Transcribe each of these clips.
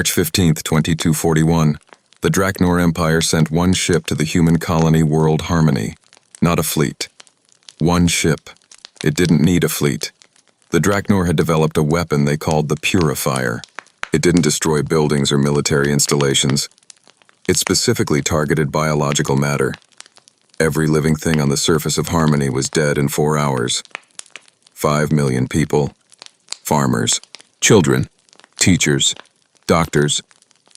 March 15th, 2241. The Draknor Empire sent one ship to the human colony World Harmony. Not a fleet. One ship. It didn't need a fleet. The Draknor had developed a weapon they called the Purifier. It didn't destroy buildings or military installations. It specifically targeted biological matter. Every living thing on the surface of Harmony was dead in 4 hours. 5 million people. Farmers. Children. Teachers. Doctors.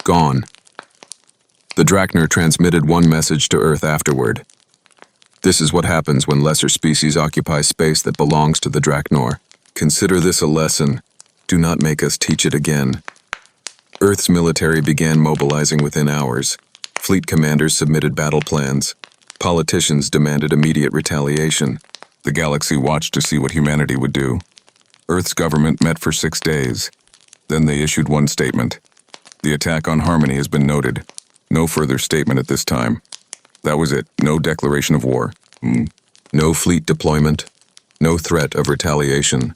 Gone. The Draknor transmitted one message to Earth afterward. This is what happens when lesser species occupy space that belongs to the Draknor. Consider this a lesson. Do not make us teach it again. Earth's military began mobilizing within hours. Fleet commanders submitted battle plans. Politicians demanded immediate retaliation. The galaxy watched to see what humanity would do. Earth's government met for 6 days. Then they issued one statement. The attack on Harmony has been noted. No further statement at this time. That was it. No declaration of war. No fleet deployment. No threat of retaliation.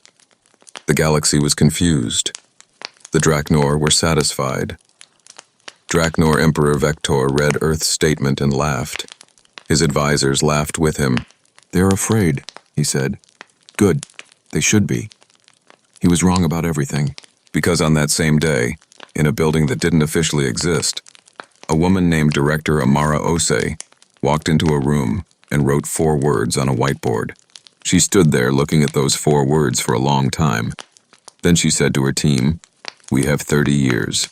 The galaxy was confused. The Draknor were satisfied. Draknor Emperor Vector read Earth's statement and laughed. His advisors laughed with him. "They're afraid," he said. "Good. They should be." He was wrong about everything. Because on that same day, in a building that didn't officially exist, a woman named Director Amara Ose walked into a room and wrote 4 words on a whiteboard. She stood there looking at those 4 words for a long time. Then she said to her team, "We have 30 years.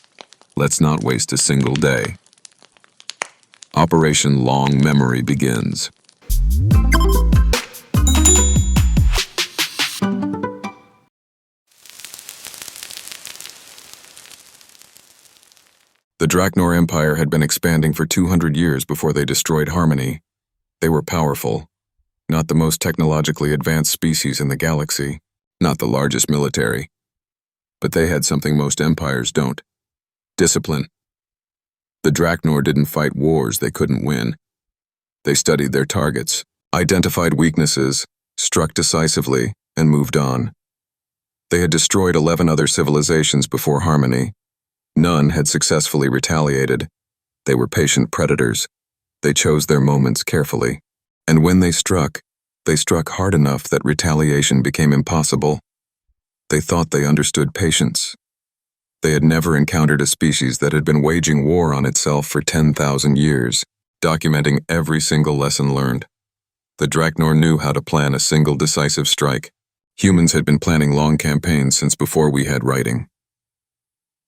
Let's not waste a single day." Operation Long Memory begins. The Draknor Empire had been expanding for 200 years before they destroyed Harmony. They were powerful. Not the most technologically advanced species in the galaxy. Not the largest military. But they had something most empires don't. Discipline. The Draknor didn't fight wars they couldn't win. They studied their targets, identified weaknesses, struck decisively, and moved on. They had destroyed 11 other civilizations before Harmony. None had successfully retaliated. They were patient predators. They chose their moments carefully. And when they struck hard enough that retaliation became impossible. They thought they understood patience. They had never encountered a species that had been waging war on itself for 10,000 years, documenting every single lesson learned. The Draknor knew how to plan a single decisive strike. Humans had been planning long campaigns since before we had writing.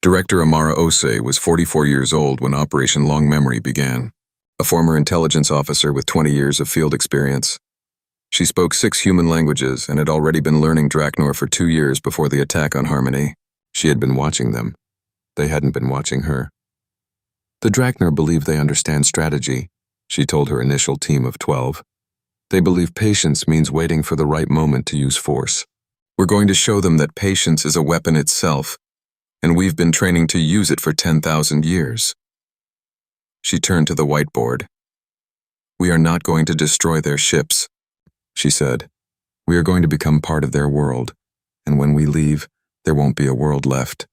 Director Amara Ose was 44 years old when Operation Long Memory began, a former intelligence officer with 20 years of field experience. She spoke 6 human languages and had already been learning Draknor for 2 years before the attack on Harmony. She had been watching them. They hadn't been watching her. The Draknor believe they understand strategy, she told her initial team of 12. They believe patience means waiting for the right moment to use force. We're going to show them that patience is a weapon itself, and we've been training to use it for 10,000 years. She turned to the whiteboard. "We are not going to destroy their ships," she said. "We are going to become part of their world, and when we leave, there won't be a world left."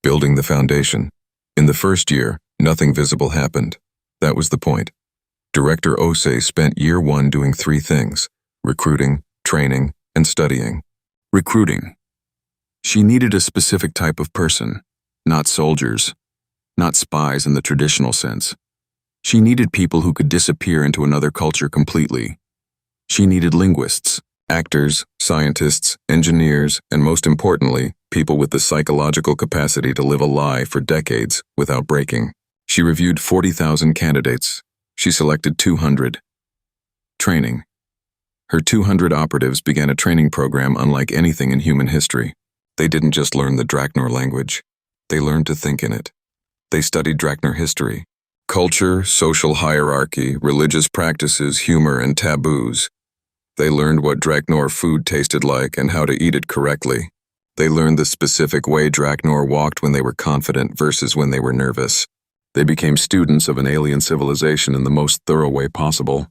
Building the foundation. In the first year, nothing visible happened. That was the point. Director Ose spent year 1 doing 3 things: recruiting, training, and studying. Recruiting. She needed a specific type of person, not soldiers, not spies in the traditional sense. She needed people who could disappear into another culture completely. She needed linguists, actors, scientists, engineers, and most importantly, people with the psychological capacity to live a lie for decades without breaking. She reviewed 40,000 candidates. She selected 200. Training. Her 200 operatives began a training program unlike anything in human history. They didn't just learn the Draknor language. They learned to think in it. They studied Draknor history, culture, social hierarchy, religious practices, humor, and taboos. They learned what Draknor food tasted like and how to eat it correctly. They learned the specific way Draknor walked when they were confident versus when they were nervous. They became students of an alien civilization in the most thorough way possible.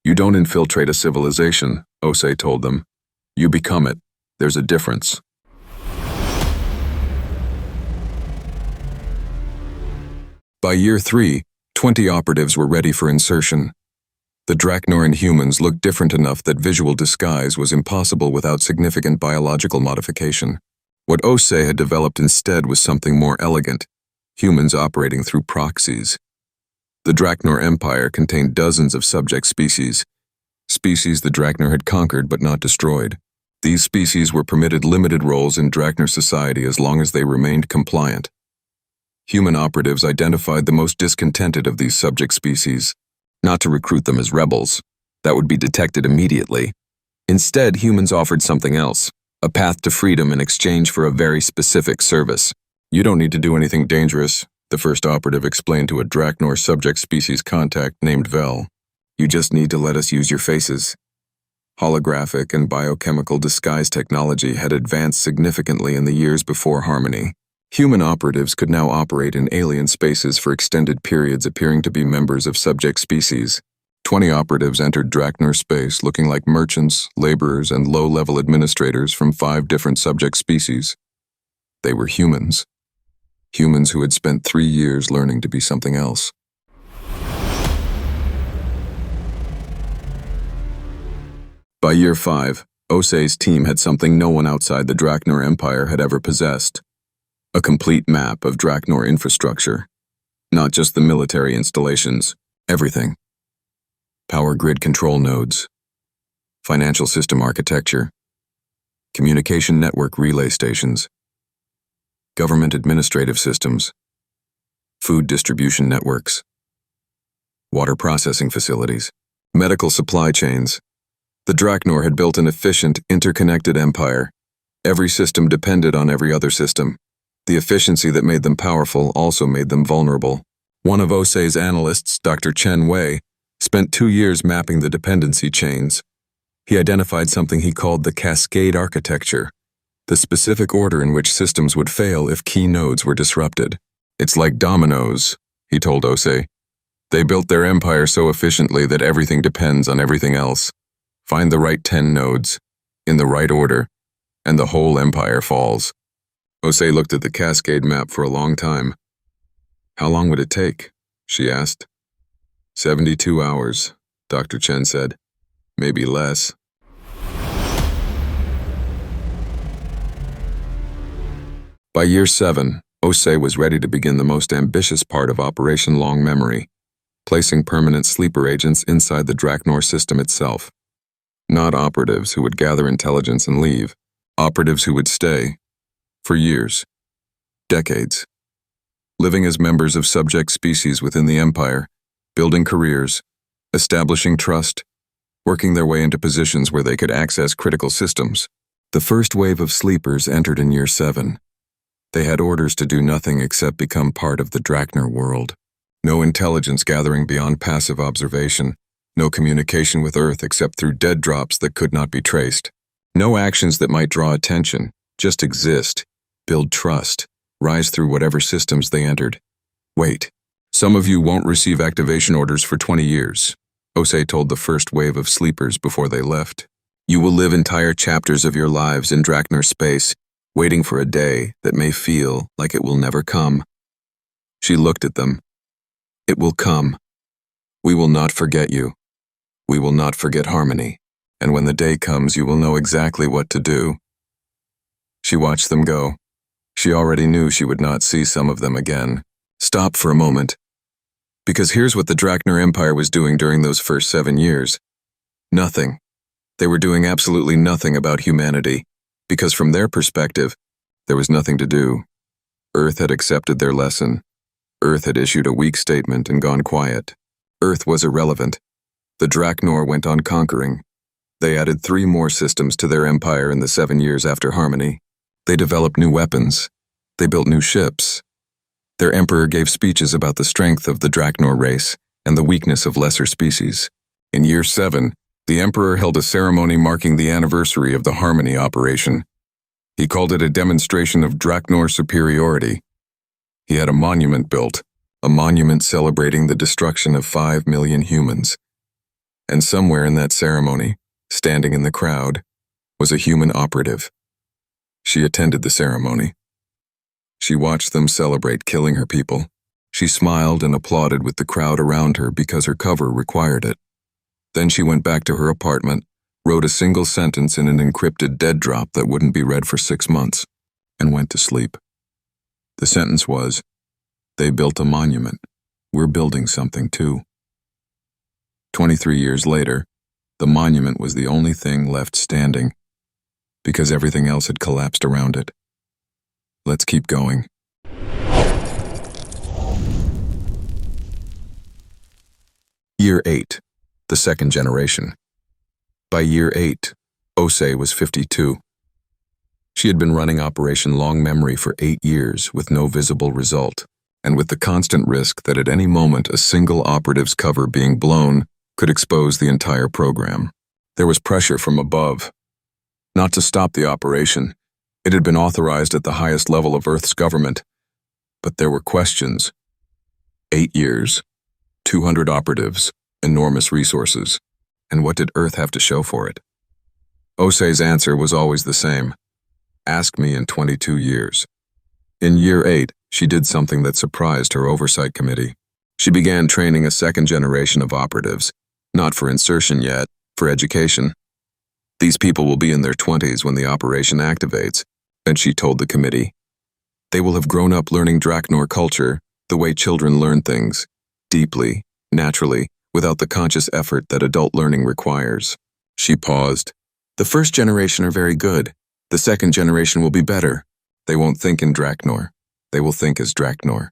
"You don't infiltrate a civilization," Ose told them. "You become it. There's a difference. By year 3, 20 operatives were ready for insertion. The Draknor humans looked different enough that visual disguise was impossible without significant biological modification. What Ose had developed instead was something more elegant, humans operating through proxies. The Draknor Empire contained dozens of subject species the Draknor had conquered but not destroyed. These species were permitted limited roles in Draknor society as long as they remained compliant. Human operatives identified the most discontented of these subject species, not to recruit them as rebels. That would be detected immediately. Instead, humans offered something else, a path to freedom in exchange for a very specific service. You don't need to do anything dangerous, the first operative explained to a Draknor subject species contact named Vel. You just need to let us use your faces. Holographic and biochemical disguise technology had advanced significantly in the years before Harmony. Human operatives could now operate in alien spaces for extended periods, appearing to be members of subject species. 20 operatives entered Draknor space looking like merchants, laborers, and low-level administrators from 5 different subject species. They were humans. Humans who had spent 3 years learning to be something else. By year 5, Ose's team had something no one outside the Draknor Empire had ever possessed. A complete map of Draknor infrastructure. Not just the military installations, everything. Power grid control nodes. Financial system architecture. Communication network relay stations. Government administrative systems. Food distribution networks. Water processing facilities. Medical supply chains. The Draknor had built an efficient, interconnected empire. Every system depended on every other system. The efficiency that made them powerful also made them vulnerable. One of Ose's analysts, Dr. Chen Wei, spent 2 years mapping the dependency chains. He identified something he called the cascade architecture, the specific order in which systems would fail if key nodes were disrupted. It's like dominoes, he told Ose. They built their empire so efficiently that everything depends on everything else. Find the right 10 nodes, in the right order, and the whole empire falls. Ose looked at the cascade map for a long time. How long would it take? She asked. 72 hours, Dr. Chen said. Maybe less. By year 7, Ose was ready to begin the most ambitious part of Operation Long Memory, placing permanent sleeper agents inside the Draknor system itself. Not operatives who would gather intelligence and leave, operatives who would stay. For years. Decades. Living as members of subject species within the Empire, building careers, establishing trust, working their way into positions where they could access critical systems. The first wave of sleepers entered in year 7. They had orders to do nothing except become part of the Draknor world. No intelligence gathering beyond passive observation, no communication with Earth except through dead drops that could not be traced. No actions that might draw attention, just exist, build trust, rise through whatever systems they entered. Wait. Some of you won't receive activation orders for 20 years, Ose told the first wave of sleepers before they left. You will live entire chapters of your lives in Draknor space, waiting for a day that may feel like it will never come. She looked at them. It will come. We will not forget you. We will not forget Harmony. And when the day comes, you will know exactly what to do. She watched them go. She already knew she would not see some of them again. Stop for a moment. Because here's what the Draknor Empire was doing during those first 7 years. Nothing. They were doing absolutely nothing about humanity, because from their perspective, there was nothing to do. Earth had accepted their lesson. Earth had issued a weak statement and gone quiet. Earth was irrelevant. The Draknor went on conquering. They added 3 more systems to their empire in the 7 years after Harmony. They developed new weapons. They built new ships. Their emperor gave speeches about the strength of the Draknor race and the weakness of lesser species. In year 7, the emperor held a ceremony marking the anniversary of the Harmony operation. He called it a demonstration of Draknor superiority. He had a monument built, a monument celebrating the destruction of 5 million humans. And somewhere in that ceremony, standing in the crowd, was a human operative. She attended the ceremony. She watched them celebrate killing her people. She smiled and applauded with the crowd around her because her cover required it. Then she went back to her apartment, wrote a single sentence in an encrypted dead drop that wouldn't be read for 6 months, and went to sleep. The sentence was, "They built a monument. We're building something too." 23 years later, the monument was the only thing left standing, because everything else had collapsed around it. Let's keep going. Year 8, the second generation. By year 8, Osei was 52. She had been running Operation Long Memory for 8 years with no visible result, and with the constant risk that at any moment a single operative's cover being blown could expose the entire program. There was pressure from above. Not to stop the operation. It had been authorized at the highest level of Earth's government. But there were questions. 8 years, 200 operatives, enormous resources. And what did Earth have to show for it? Osei's answer was always the same. Ask me in 22 years. In year 8, she did something that surprised her oversight committee. She began training a second generation of operatives, not for insertion yet, for education. These people will be in their 20s when the operation activates, and she told the committee. They will have grown up learning Draknor culture, the way children learn things, deeply, naturally, without the conscious effort that adult learning requires. She paused. The first generation are very good. The second generation will be better. They won't think in Draknor. They will think as Draknor.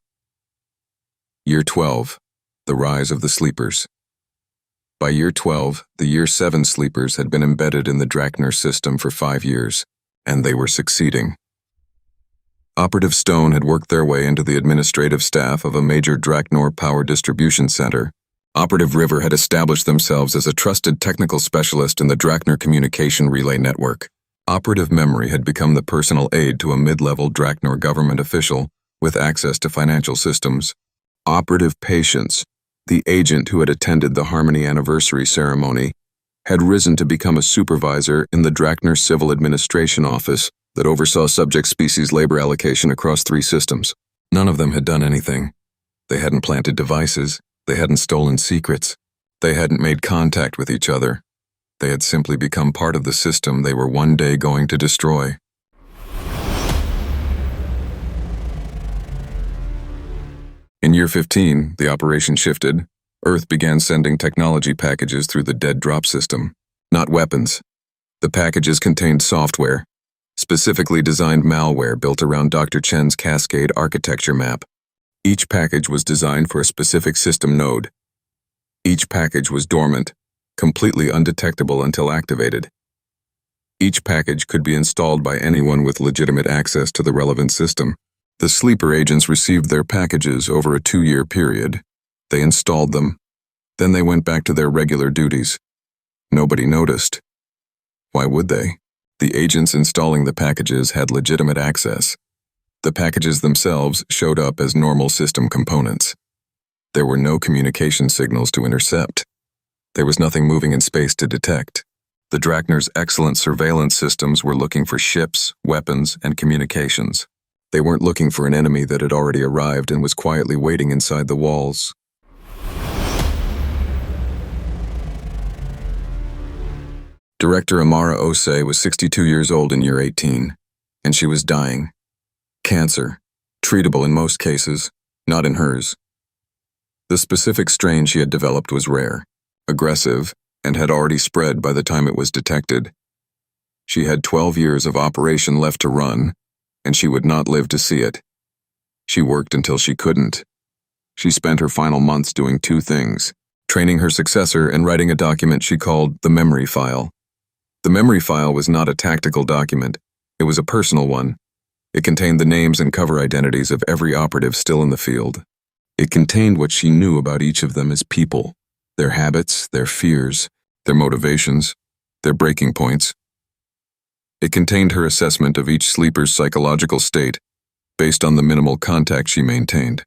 Year 12, the rise of the sleepers. By year 12, the year 7 sleepers had been embedded in the Draknor system for 5 years, and they were succeeding. Operative Stone had worked their way into the administrative staff of a major Draknor power distribution center. Operative River had established themselves as a trusted technical specialist in the Draknor communication relay network. Operative Memory had become the personal aide to a mid-level Draknor government official with access to financial systems. Operative Patience, the agent who had attended the Harmony Anniversary ceremony, had risen to become a supervisor in the Draknor Civil Administration Office that oversaw subject species labor allocation across 3 systems. None of them had done anything. They hadn't planted devices. They hadn't stolen secrets. They hadn't made contact with each other. They had simply become part of the system they were one day going to destroy. In year 15, the operation shifted. Earth began sending technology packages through the dead drop system, not weapons. The packages contained software, specifically designed malware built around Dr. Chen's Cascade architecture map. Each package was designed for a specific system node. Each package was dormant, completely undetectable until activated. Each package could be installed by anyone with legitimate access to the relevant system. The sleeper agents received their packages over a 2-year period. They installed them. Then they went back to their regular duties. Nobody noticed. Why would they? The agents installing the packages had legitimate access. The packages themselves showed up as normal system components. There were no communication signals to intercept. There was nothing moving in space to detect. The Draknor's excellent surveillance systems were looking for ships, weapons, and communications. They weren't looking for an enemy that had already arrived and was quietly waiting inside the walls. Director Amara Osei was 62 years old in year 18, and she was dying. Cancer, treatable in most cases, not in hers. The specific strain she had developed was rare, aggressive, and had already spread by the time it was detected. She had 12 years of operation left to run, and she would not live to see it. She worked until she couldn't. She spent her final months doing 2 things, training her successor and writing a document she called the memory file. The memory file was not a tactical document. It was a personal one. It contained the names and cover identities of every operative still in the field. It contained what she knew about each of them as people, their habits, their fears, their motivations, their breaking points. It contained her assessment of each sleeper's psychological state based on the minimal contact she maintained.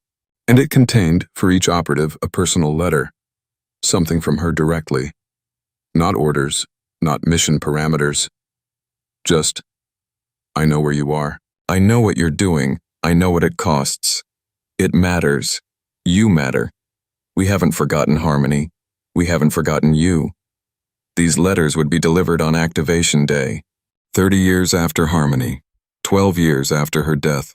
And it contained, for each operative, a personal letter, something from her directly. Not orders, not mission parameters. Just, I know where you are. I know what you're doing. I know what it costs. It matters. You matter. We haven't forgotten Harmony. We haven't forgotten you. These letters would be delivered on activation day, 30 years after Harmony, 12 years after her death.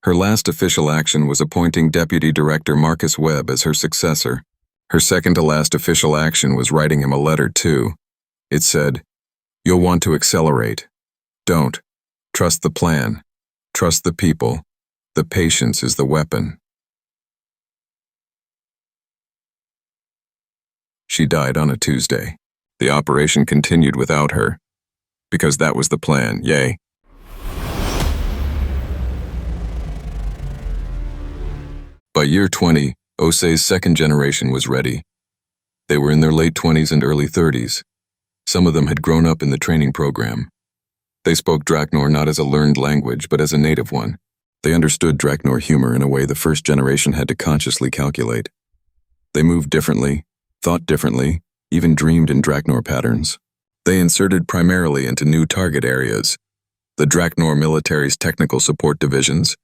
Her last official action was appointing Deputy Director Marcus Webb as her successor. Her second-to-last official action was writing him a letter, too. It said, "You'll want to accelerate. Don't. Trust the plan. Trust the people. The patience is the weapon." She died on a Tuesday. The operation continued without her, because that was the plan, yay. By year 20, Osei's second generation was ready. They were in their late 20s and early 30s. Some of them had grown up in the training program. They spoke Draknor not as a learned language, but as a native one. They understood Draknor humor in a way the first generation had to consciously calculate. They moved differently, thought differently, even dreamed in Draknor patterns. They inserted primarily into new target areas: the Draknor military's technical support divisions,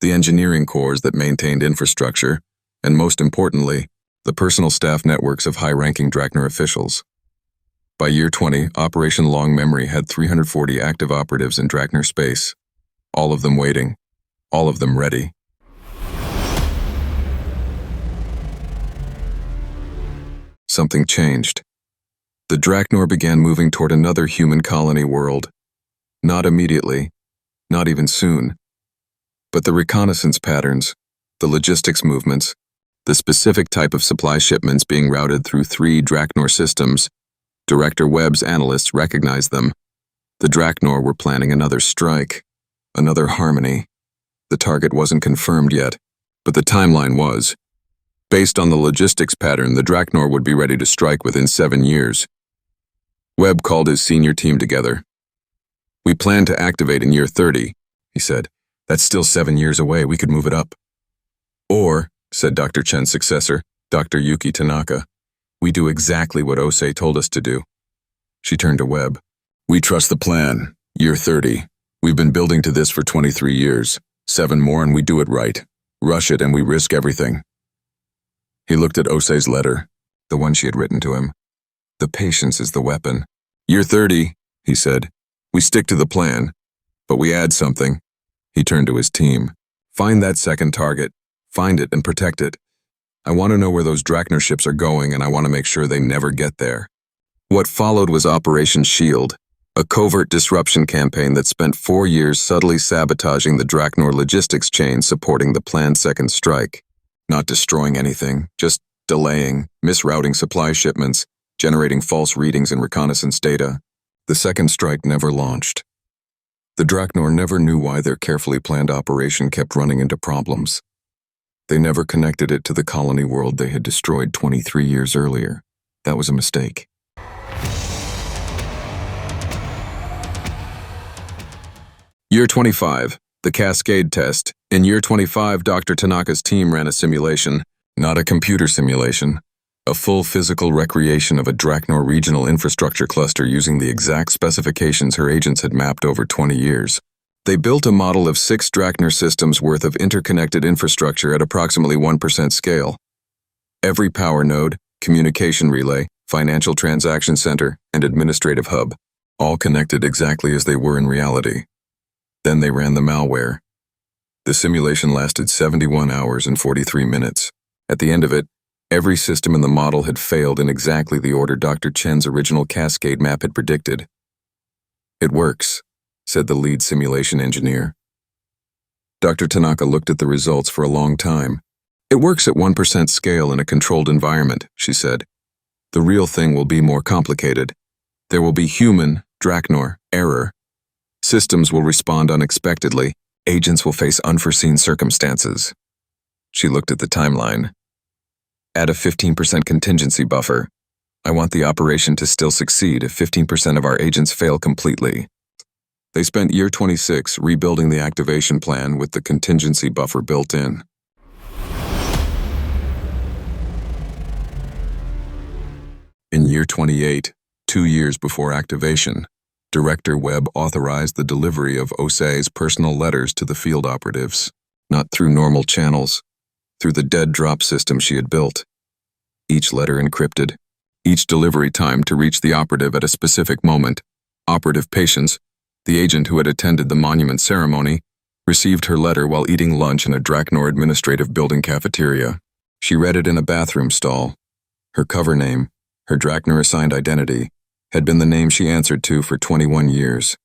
the engineering corps that maintained infrastructure, and most importantly, the personal staff networks of high-ranking Draknor officials. By year 20, Operation Long Memory had 340 active operatives in Draknor space, all of them waiting, all of them ready. Something changed. The Draknor began moving toward another human colony world. Not immediately, not even soon. But the reconnaissance patterns, the logistics movements, the specific type of supply shipments being routed through 3 Draknor systems, Director Webb's analysts recognized them. The Draknor were planning another strike, another Harmony. The target wasn't confirmed yet, but the timeline was. Based on the logistics pattern, the Draknor would be ready to strike within 7 years. Webb called his senior team together. "We plan to activate in year 30, he said. "That's still 7 years away. We could move it up." "Or," said Dr. Chen's successor, Dr. Yuki Tanaka, "we do exactly what Osei told us to do." She turned to Webb. "We trust the plan. Year 30. We've been building to this for 23 years. 7 more and we do it right. Rush it and we risk everything." He looked at Osei's letter, the one she had written to him. "The patience is the weapon. Year 30, he said. "We stick to the plan, but we add something." He turned to his team. "Find that second target. Find it and protect it. I want to know where those Draknor ships are going, and I want to make sure they never get there." What followed was Operation Shield, a covert disruption campaign that spent 4 years subtly sabotaging the Draknor logistics chain supporting the planned second strike. Not destroying anything, just delaying, misrouting supply shipments, generating false readings in reconnaissance data. The second strike never launched. The Draknor never knew why their carefully planned operation kept running into problems. They never connected it to the colony world they had destroyed 23 years earlier. That was a mistake. Year 25, the Cascade Test. In year 25, Dr. Tanaka's team ran a simulation, not a computer simulation, a full physical recreation of a Draknor regional infrastructure cluster using the exact specifications her agents had mapped over 20 years. They built a model of 6 Draknor systems worth of interconnected infrastructure at approximately 1% scale. Every power node, communication relay, financial transaction center, and administrative hub, all connected exactly as they were in reality. Then they ran the malware. The simulation lasted 71 hours and 43 minutes. At the end of it, every system in the model had failed in exactly the order Dr. Chen's original Cascade map had predicted. "It works," said the lead simulation engineer. Dr. Tanaka looked at the results for a long time. "It works at 1% scale in a controlled environment," she said. "The real thing will be more complicated. There will be human, Draknor, error. Systems will respond unexpectedly. Agents will face unforeseen circumstances." She looked at the timeline. "Add a 15% contingency buffer. I want the operation to still succeed if 15% of our agents fail completely." They spent year 26 rebuilding the activation plan with the contingency buffer built in. In year 28, 2 years before activation, Director Webb authorized the delivery of Osei's personal letters to the field operatives, not through normal channels, through the dead drop system she had built. Each letter encrypted, each delivery timed to reach the operative at a specific moment. Operative Patience, the agent who had attended the monument ceremony, received her letter while eating lunch in a Draknor administrative building cafeteria. She read it in a bathroom stall. Her cover name, her Draknor-assigned identity, had been the name she answered to for 21 years.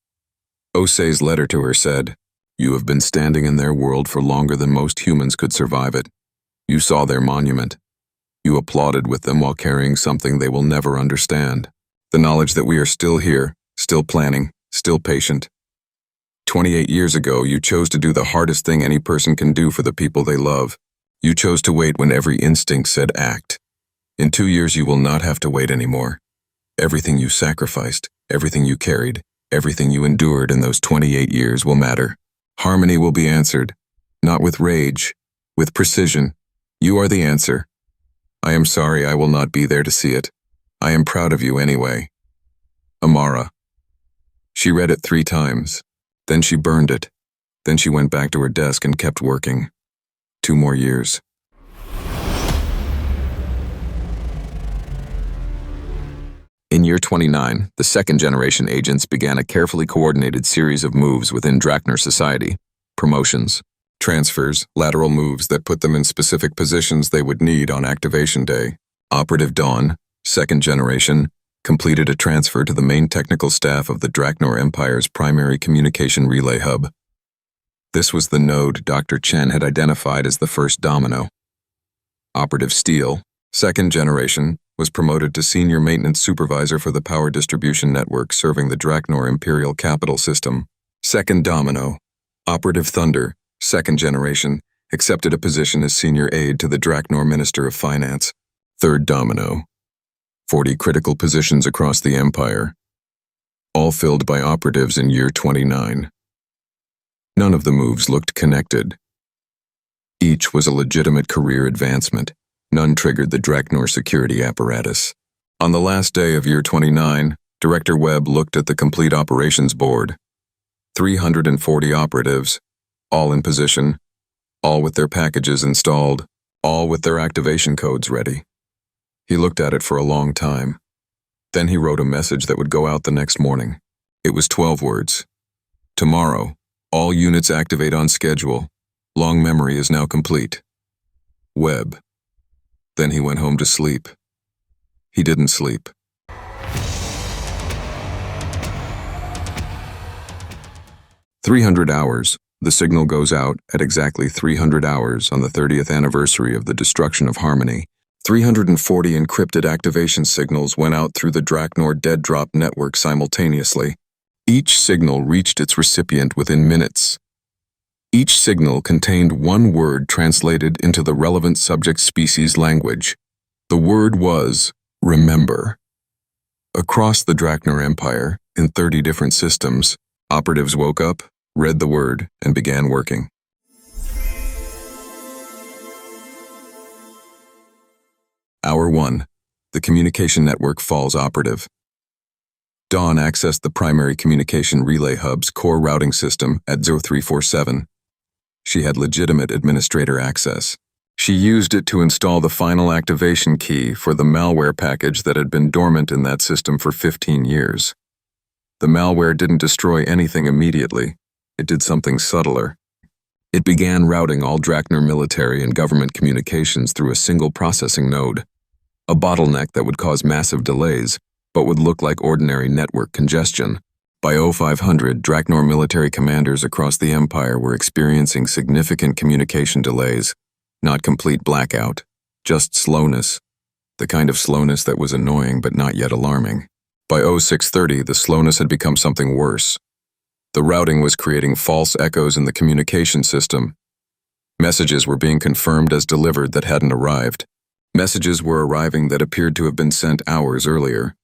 Osei's letter to her said, "You have been standing in their world for longer than most humans could survive it. You saw their monument. You applauded with them while carrying something they will never understand. The knowledge that we are still here, still planning, still patient. 28 years ago, you chose to do the hardest thing any person can do for the people they love. You chose to wait when every instinct said act. In 2 years, you will not have to wait anymore. Everything you sacrificed, everything you carried, everything you endured in those 28 years will matter. Harmony will be answered, not with rage, with precision. You are the answer. I am sorry I will not be there to see it. I am proud of you anyway. Amara." She read it 3 times. Then she burned it. Then she went back to her desk and kept working. 2 more years. In year 29, the second-generation agents began a carefully coordinated series of moves within Draknor society. Promotions, transfers, lateral moves that put them in specific positions they would need on activation day. Operative Dawn, second generation, completed a transfer to the main technical staff of the Draknor Empire's primary communication relay hub. This was the node Dr. Chen had identified as the first domino. Operative Steel, second generation, was promoted to senior maintenance supervisor for the power distribution network serving the Draknor Imperial Capital System. Second domino, Operative Thunder, second generation, accepted a position as senior aide to the Draknor Minister of Finance. Third domino, 40 critical positions across the Empire, all filled by operatives in year 29. None of the moves looked connected. Each was a legitimate career advancement. None triggered the Draknor security apparatus. On the last day of year 29, Director Webb looked at the complete operations board. 340 operatives, all in position, all with their packages installed, all with their activation codes ready. He looked at it for a long time. Then he wrote a message that would go out the next morning. It was 12 words. "Tomorrow, all units activate on schedule. Long memory is now complete. Webb." Then he went home to sleep. He didn't sleep. "300 hours. The signal goes out at exactly 300 hours on the 30th anniversary of the destruction of Harmony. 340 encrypted activation signals went out through the Draknor dead drop network simultaneously. Each signal reached its recipient within minutes. Each signal contained one word translated into the relevant subject species language. The word was remember. Across the Draknor Empire, in 30 different systems, operatives woke up, read the word, and began working. Hour 1. The communication network falls operative. Dawn accessed the primary communication relay hub's core routing system at 0347. She had legitimate administrator access. She used it to install the final activation key for the malware package that had been dormant in that system for 15 years. The malware didn't destroy anything immediately. It did something subtler. It began routing all Draknor military and government communications through a single processing node, a bottleneck that would cause massive delays, but would look like ordinary network congestion. By 0500, Draknor military commanders across the Empire were experiencing significant communication delays. Not complete blackout, just slowness. The kind of slowness that was annoying but not yet alarming. By 0630, the slowness had become something worse. The routing was creating false echoes in the communication system. Messages were being confirmed as delivered that hadn't arrived. Messages were arriving that appeared to have been sent hours earlier.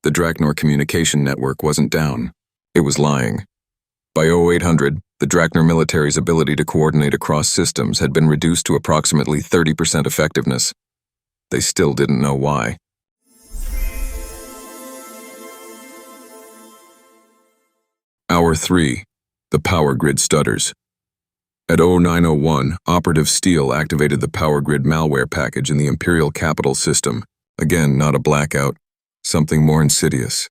The Draknor communication network wasn't down. It was lying. By 0800, the Draknor military's ability to coordinate across systems had been reduced to approximately 30% effectiveness. They still didn't know why. Hour 3. The power grid stutters. At 0901, Operative Steele activated the power grid malware package in the Imperial Capital System. Again, not a blackout, something more insidious.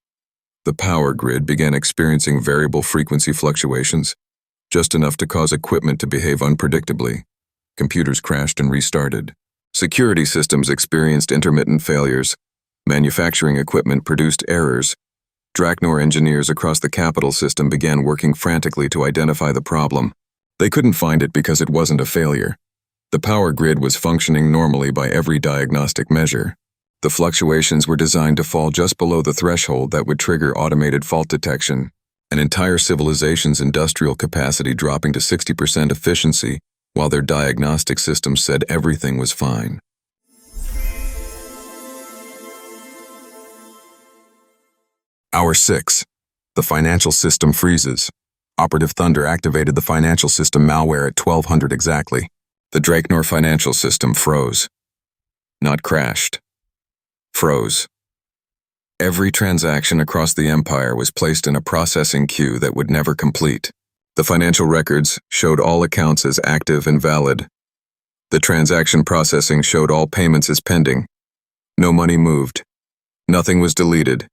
The power grid began experiencing variable frequency fluctuations, just enough to cause equipment to behave unpredictably. Computers crashed and restarted. Security systems experienced intermittent failures. Manufacturing equipment produced errors. Draknor engineers across the capital system began working frantically to identify the problem. They couldn't find it because it wasn't a failure. The power grid was functioning normally by every diagnostic measure. The fluctuations were designed to fall just below the threshold that would trigger automated fault detection. An entire civilization's industrial capacity dropping to 60% efficiency, while their diagnostic system said everything was fine. Hour 6. The financial system freezes. Operative Thunder activated the financial system malware at 1200 exactly. The Draknor financial system froze. Not crashed. Froze. Every transaction across the Empire was placed in a processing queue that would never complete. The financial records showed all accounts as active and valid. The transaction processing showed all payments as pending. No money moved. Nothing was deleted.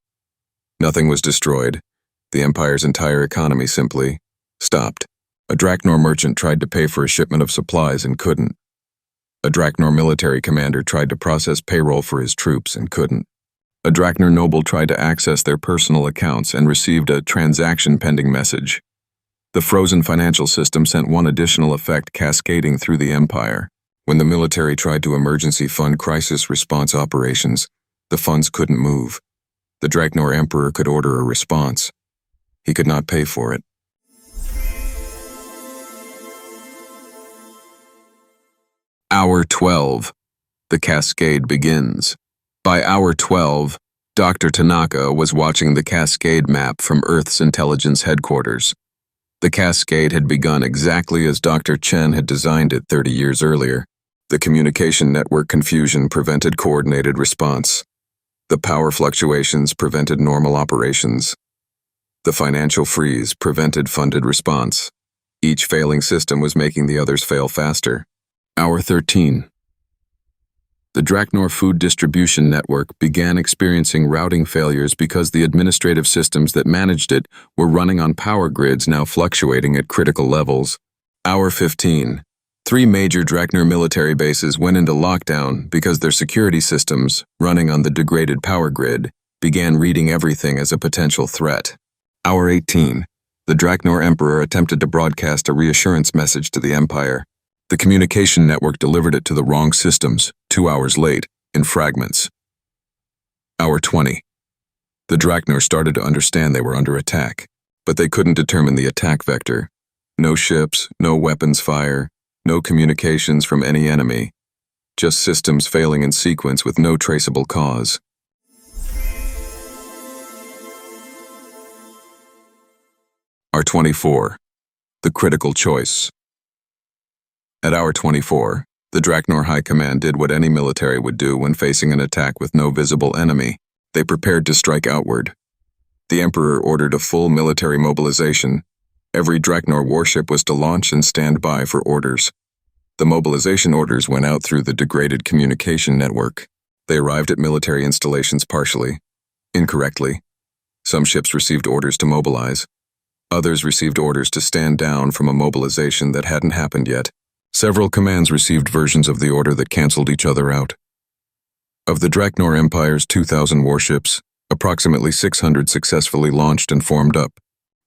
Nothing was destroyed. The Empire's entire economy simply stopped. A Draknor merchant tried to pay for a shipment of supplies and couldn't. A Draknor military commander tried to process payroll for his troops and couldn't. A Draknor noble tried to access their personal accounts and received a transaction pending message. The frozen financial system sent one additional effect cascading through the Empire. When the military tried to emergency fund crisis response operations, the funds couldn't move. The Draknor Emperor could order a response. He could not pay for it. Hour 12. The cascade begins. By hour 12, Dr. Tanaka was watching the cascade map from Earth's intelligence headquarters. The cascade had begun exactly as Dr. Chen had designed it 30 years earlier. The communication network confusion prevented coordinated response. The power fluctuations prevented normal operations. The financial freeze prevented funded response. Each failing system was making the others fail faster. Hour 13. The Draknor food distribution network began experiencing routing failures because the administrative systems that managed it were running on power grids now fluctuating at critical levels. Hour 15. 3 major Draknor military bases went into lockdown because their security systems, running on the degraded power grid, began reading everything as a potential threat. Hour 18. The Draknor Emperor attempted to broadcast a reassurance message to the Empire. The communication network delivered it to the wrong systems, 2 hours late, in fragments. Hour 20. The Draknor started to understand they were under attack, but they couldn't determine the attack vector. No ships, no weapons fire, no communications from any enemy. Just systems failing in sequence with no traceable cause. Hour 24. The critical choice. At hour 24, the Draknor High Command did what any military would do when facing an attack with no visible enemy. They prepared to strike outward. The Emperor ordered a full military mobilization. Every Draknor warship was to launch and stand by for orders. The mobilization orders went out through the degraded communication network. They arrived at military installations partially, incorrectly. Some ships received orders to mobilize. Others received orders to stand down from a mobilization that hadn't happened yet. Several commands received versions of the order that canceled each other out. Of the Draknor Empire's 2,000 warships, approximately 600 successfully launched and formed up.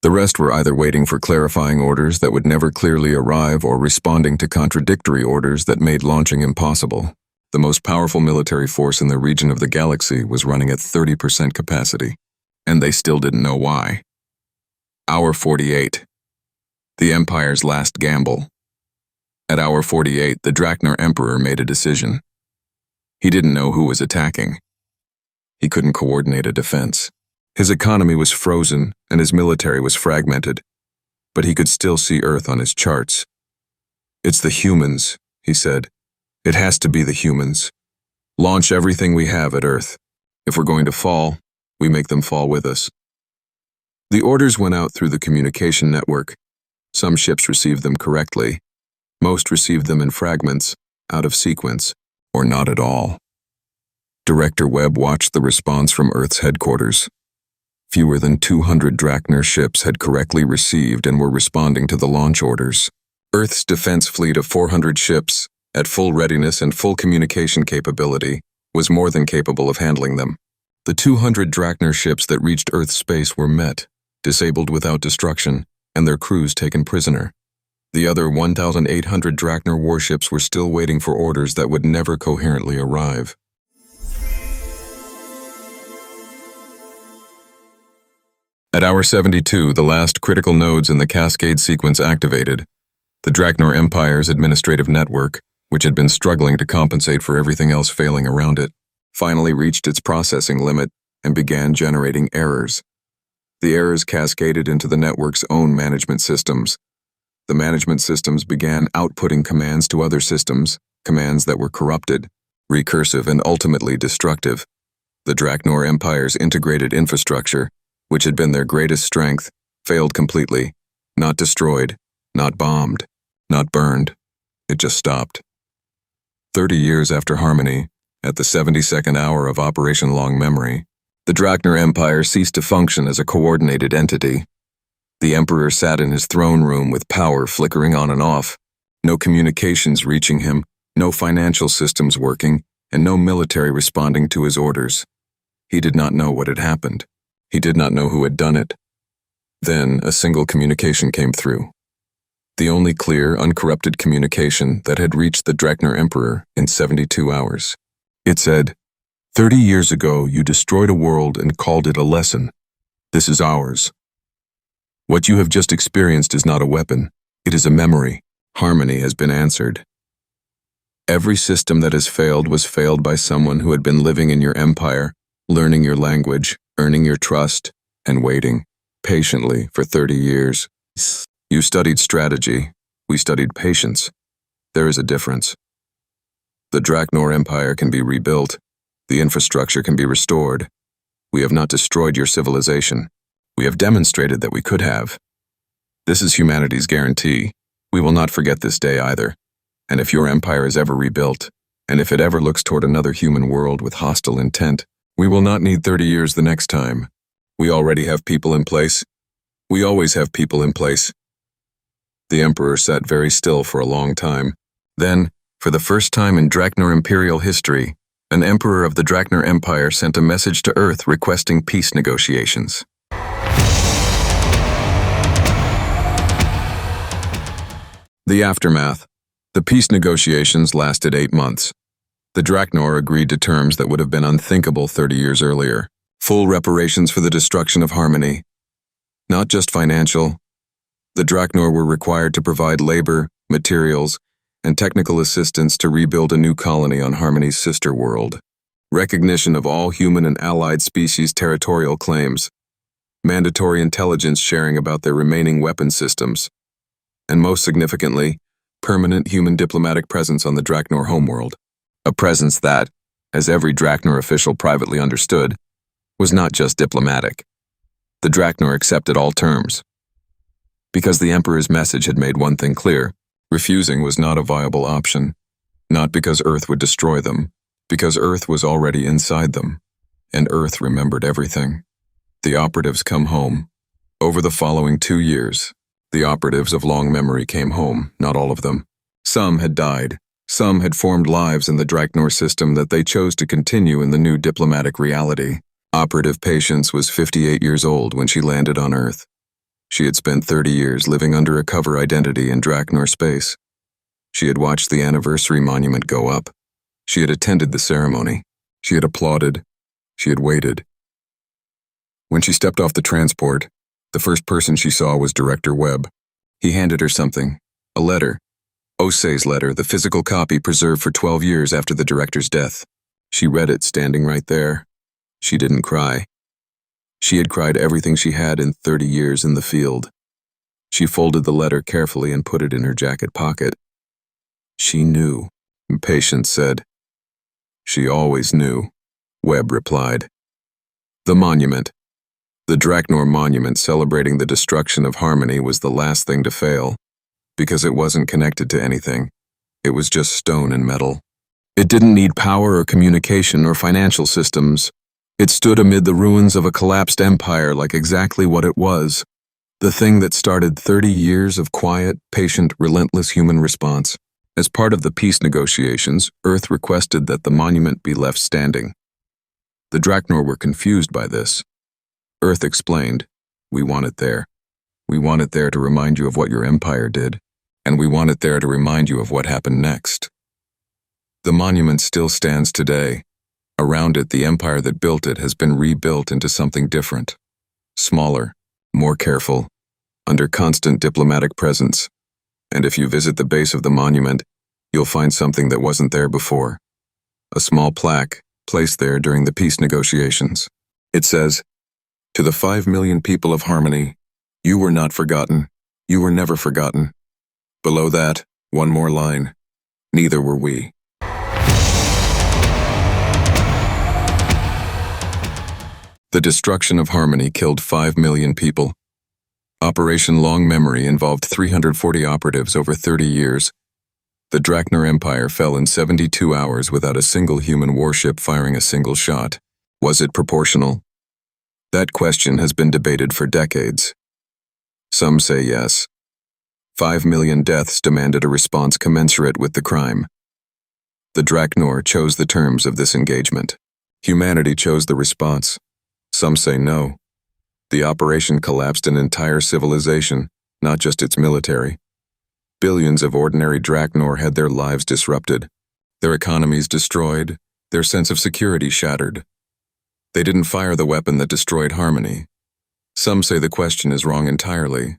The rest were either waiting for clarifying orders that would never clearly arrive or responding to contradictory orders that made launching impossible. The most powerful military force in the region of the galaxy was running at 30% capacity, and they still didn't know why. Hour 48. The Empire's last gamble. At hour 48, the Draknor Emperor made a decision. He didn't know who was attacking. He couldn't coordinate a defense. His economy was frozen and his military was fragmented, but he could still see Earth on his charts. "It's the humans," he said. "It has to be the humans. Launch everything we have at Earth. If we're going to fall, we make them fall with us." The orders went out through the communication network. Some ships received them correctly. Most received them in fragments, out of sequence, or not at all. Director Webb watched the response from Earth's headquarters. Fewer than 200 Draknor ships had correctly received and were responding to the launch orders. Earth's defense fleet of 400 ships, at full readiness and full communication capability, was more than capable of handling them. The 200 Draknor ships that reached Earth's space were met, disabled without destruction, and their crews taken prisoner. The other 1,800 Draknor warships were still waiting for orders that would never coherently arrive. At hour 72, the last critical nodes in the cascade sequence activated. The Draknor Empire's administrative network, which had been struggling to compensate for everything else failing around it, finally reached its processing limit and began generating errors. The errors cascaded into the network's own management systems. The management systems began outputting commands to other systems, commands that were corrupted, recursive, and ultimately destructive. The Draknor Empire's integrated infrastructure, which had been their greatest strength, failed completely. Not destroyed, not bombed, not burned. It just stopped. 30 years after Harmony, at the 72nd hour of Operation Long Memory, the Draknor Empire ceased to function as a coordinated entity. The Emperor sat in his throne room with power flickering on and off, no communications reaching him, no financial systems working, and no military responding to his orders. He did not know what had happened. He did not know who had done it. Then a single communication came through. The only clear, uncorrupted communication that had reached the Draknor Emperor in 72 hours. It said, 30 years ago, you destroyed a world and called it a lesson. This is ours. What you have just experienced is not a weapon. It is a memory. Harmony has been answered. Every system that has failed was failed by someone who had been living in your empire, learning your language, earning your trust, and waiting, patiently, for 30 years. You studied strategy. We studied patience. There is a difference. The Draknor Empire can be rebuilt. The infrastructure can be restored. We have not destroyed your civilization. We have demonstrated that we could have. This is humanity's guarantee. We will not forget this day either. And if your empire is ever rebuilt, and if it ever looks toward another human world with hostile intent, we will not need 30 years the next time. We already have people in place. We always have people in place. The Emperor sat very still for a long time. Then, for the first time in Draknor Imperial history, an Emperor of the Draknor Empire sent a message to Earth requesting peace negotiations. The aftermath. The peace negotiations lasted 8 months. The Draknor agreed to terms that would have been unthinkable 30 years earlier. Full reparations for the destruction of Harmony. Not just financial. The Draknor were required to provide labor, materials, and technical assistance to rebuild a new colony on Harmony's sister world. Recognition of all human and allied species' territorial claims. Mandatory intelligence sharing about their remaining weapon systems. And most significantly, permanent human diplomatic presence on the Draknor homeworld. A presence that, as every Draknor official privately understood, was not just diplomatic. The Draknor accepted all terms. Because the Emperor's message had made one thing clear, refusing was not a viable option. Not because Earth would destroy them, because Earth was already inside them, and Earth remembered everything. The operatives come home. Over the following 2 years, the operatives of long memory came home, not all of them. Some had died. Some had formed lives in the Draknor system that they chose to continue in the new diplomatic reality. Operative Patience was 58 years old when she landed on Earth. She had spent 30 years living under a cover identity in Draknor space. She had watched the anniversary monument go up. She had attended the ceremony. She had applauded. She had waited. When she stepped off the transport, the first person she saw was Director Webb. He handed her something, a letter. Osei's letter, the physical copy preserved for 12 years after the director's death. She read it standing right there. She didn't cry. She had cried everything she had in 30 years in the field. She folded the letter carefully and put it in her jacket pocket. She knew, Patience said. She always knew, Webb replied. The monument. The Draknor monument celebrating the destruction of Harmony was the last thing to fail, because it wasn't connected to anything. It was just stone and metal. It didn't need power or communication or financial systems. It stood amid the ruins of a collapsed empire like exactly what it was. The thing that started 30 years of quiet, patient, relentless human response. As part of the peace negotiations, Earth requested that the monument be left standing. The Draknor were confused by this. Earth explained, "We want it there. We want it there to remind you of what your empire did, and we want it there to remind you of what happened next." The monument still stands today. Around it, the empire that built it has been rebuilt into something different. Smaller, more careful, under constant diplomatic presence. And if you visit the base of the monument, you'll find something that wasn't there before. A small plaque, placed there during the peace negotiations. It says, "To the 5 million people of Harmony, you were not forgotten. You were never forgotten." Below that, one more line. "Neither were we." The destruction of Harmony killed 5 million people. Operation Long Memory involved 340 operatives over 30 years. The Draknor Empire fell in 72 hours without a single human warship firing a single shot. Was it proportional? That question has been debated for decades. Some say yes. 5 million deaths demanded a response commensurate with the crime. The Draknor chose the terms of this engagement. Humanity chose the response. Some say no. The operation collapsed an entire civilization, not just its military. Billions of ordinary Draknor had their lives disrupted, their economies destroyed, their sense of security shattered. They didn't fire the weapon that destroyed Harmony. Some say the question is wrong entirely.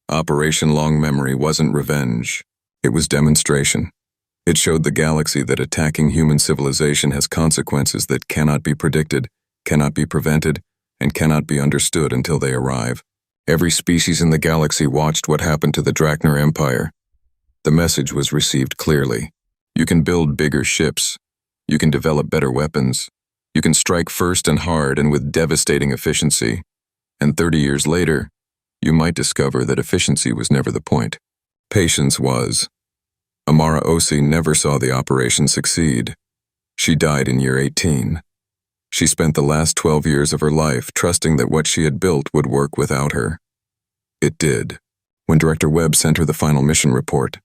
Operation Long Memory wasn't revenge. It was demonstration. It showed the galaxy that attacking human civilization has consequences that cannot be predicted, cannot be prevented, and cannot be understood until they arrive. Every species in the galaxy watched what happened to the Draknor Empire. The message was received clearly. You can build bigger ships. You can develop better weapons. You can strike first and hard and with devastating efficiency. And 30 years later, you might discover that efficiency was never the point. Patience was. Amara Osi never saw the operation succeed. She died in year 18. She spent the last 12 years of her life trusting that what she had built would work without her. It did. When Director Webb sent her the final mission report,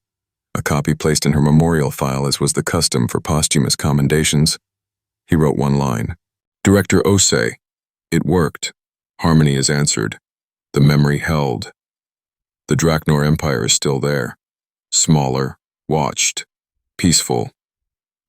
a copy placed in her memorial file as was the custom for posthumous commendations, he wrote one line. "Director Osei, it worked. Harmony is answered. The memory held. The Draknor Empire is still there. Smaller, watched, peaceful.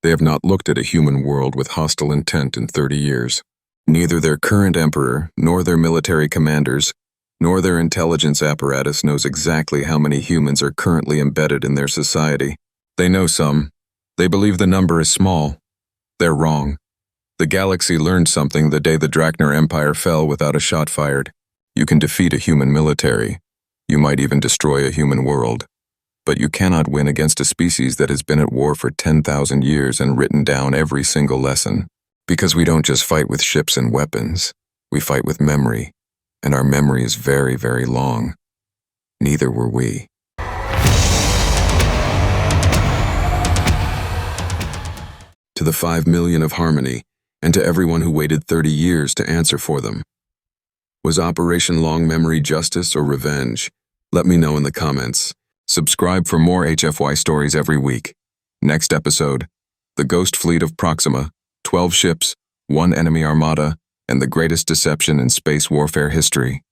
They have not looked at a human world with hostile intent in 30 years. Neither their current emperor, nor their military commanders, nor their intelligence apparatus knows exactly how many humans are currently embedded in their society. They know some. They believe the number is small. They're wrong. The galaxy learned something the day the Draknor Empire fell without a shot fired. You can defeat a human military. You might even destroy a human world. But you cannot win against a species that has been at war for 10,000 years and written down every single lesson. Because we don't just fight with ships and weapons. We fight with memory. And our memory is very, very long. Neither were we. To the 5 million of Harmony, and to everyone who waited 30 years to answer for them. Was Operation Long Memory justice or revenge? Let me know in the comments. Subscribe for more HFY stories every week. Next episode, the Ghost Fleet of Proxima, 12 ships, 1 enemy armada, and the greatest deception in space warfare history.